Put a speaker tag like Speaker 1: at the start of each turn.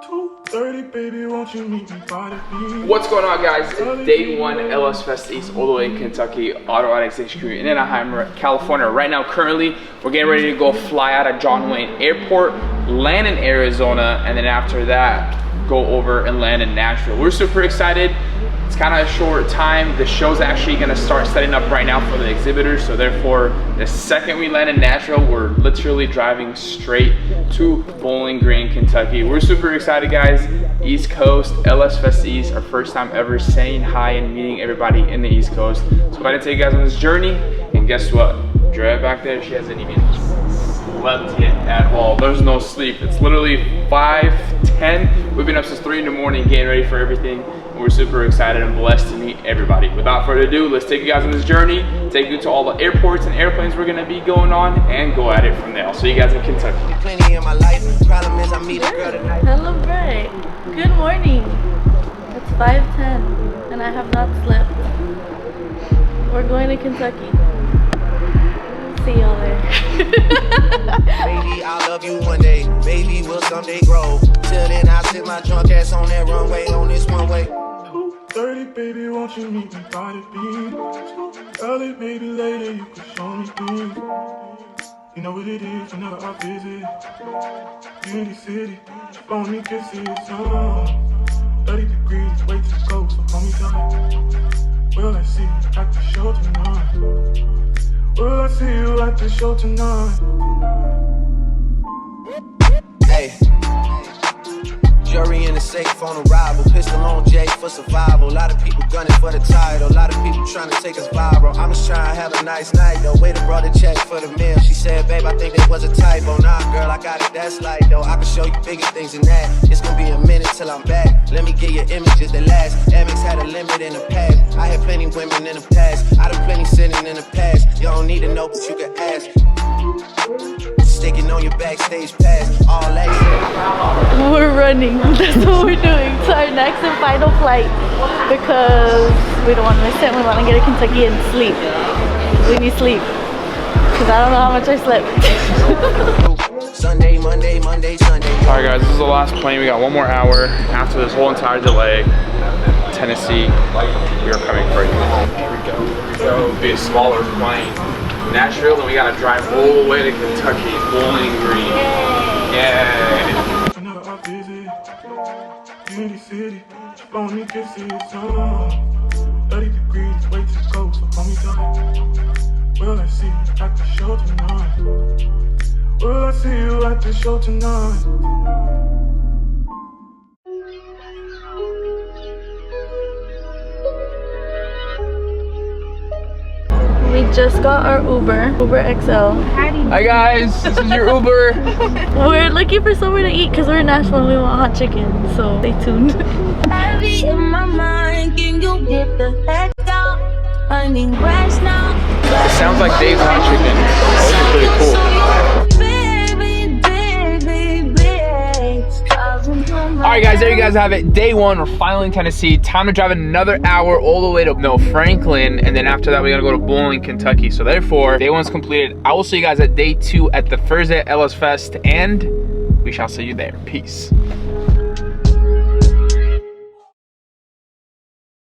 Speaker 1: 2:30, baby, won't you meet me by the beach?
Speaker 2: What's going on, guys? It's day one LS Fest East, all the way in Kentucky, Auto Addicts HQ in Anaheim, California. Right now, currently, we're getting ready to go fly out of John Wayne Airport, land in Arizona, and then after that, go over and land in Nashville. We're super excited. It's kind of a short time. The show's actually gonna start setting up right now for the exhibitors. So therefore, the second we land in Nashville, we're literally driving straight to Bowling Green, Kentucky. We're super excited, guys. East Coast, LS Fest East, our first time ever saying hi and meeting everybody in the East Coast. So I'm gonna take you guys on this journey. And guess what? Dre back there, she hasn't even slept yet at all. There's no sleep. It's literally 5:10. We've been up since 3 in the morning getting ready for everything. We're super excited and blessed to meet everybody. Without further ado, let's take you guys on this journey, take you to all the airports and airplanes we're gonna be going on, and go at it from there. I'll see you guys in Kentucky.
Speaker 3: Plenty in my life. Problem is I meet a girl tonight.
Speaker 4: Hello, Bright. Good morning. It's 5:10 and I have not slept. We're going to Kentucky. See y'all there.
Speaker 3: Baby, I'll love you one day. Baby, we'll someday grow. Till then, I'll sit my drunk ass on that runway on this one way.
Speaker 1: 2:30, baby, won't you meet me by the beach? Early, maybe later, you can show me things. You know what it is whenever I visit. Beauty City, phone me kisses. 30 degrees, way to go, so hold me tight. Will I see you at the show tonight? Will I see you at the show tonight?
Speaker 3: Hey. Jury in the safe on arrival. Pistol on Jay for survival. A lot of people gunning for the title. A lot of people trying to take us viral. I'm just trying to have a nice night though. Waiter brought a check for the meal. She said, babe, I think that was a typo. Nah, girl, I got it, that's light though. I can show you bigger things than that. It's gonna be a minute till I'm back. Let me get your images that last. Amex had a limit in the past. I had plenty women in the past. I done plenty sitting in the past. You don't need to know, but you can ask. Sticking on your backstage pass, all access.
Speaker 4: We're running. That's what we're doing. It's our next and final flight because we don't want to miss it. We want to get to Kentucky and sleep. We need sleep because I don't know how much I slept.
Speaker 3: Sunday, Monday, Monday, Sunday.
Speaker 2: All right, guys, this is the last plane. We got 1 more hour after this whole entire delay. Tennessee, we are coming for you. Here we go. So it'll be a smaller plane. Nashville, and we gotta drive all the way to Kentucky, Bowling Green. Yay!
Speaker 1: Whenever I visit Beauty City, phone me kisses. 30 degrees, way to go, so hold me tight. Will I see you at the show tonight? Will I see you at the show tonight?
Speaker 4: We just got our Uber XL.
Speaker 2: Hi guys, this is your Uber.
Speaker 4: We're looking for somewhere to eat because we're in Nashville and we want hot chicken, so stay tuned.
Speaker 5: Heavy in my mind, can you get the heck out? I need rest now.
Speaker 2: It sounds like Dave's Hot Chicken. This is pretty cool. Alright guys, there you guys have it. Day one, we're finally in Tennessee. Time to drive another hour all the way to Franklin, and then after that we gotta go to Bowling, Kentucky. So therefore, day one's completed. I will see you guys at day 2 at the Thursday LS Fest, and we shall see you there. Peace.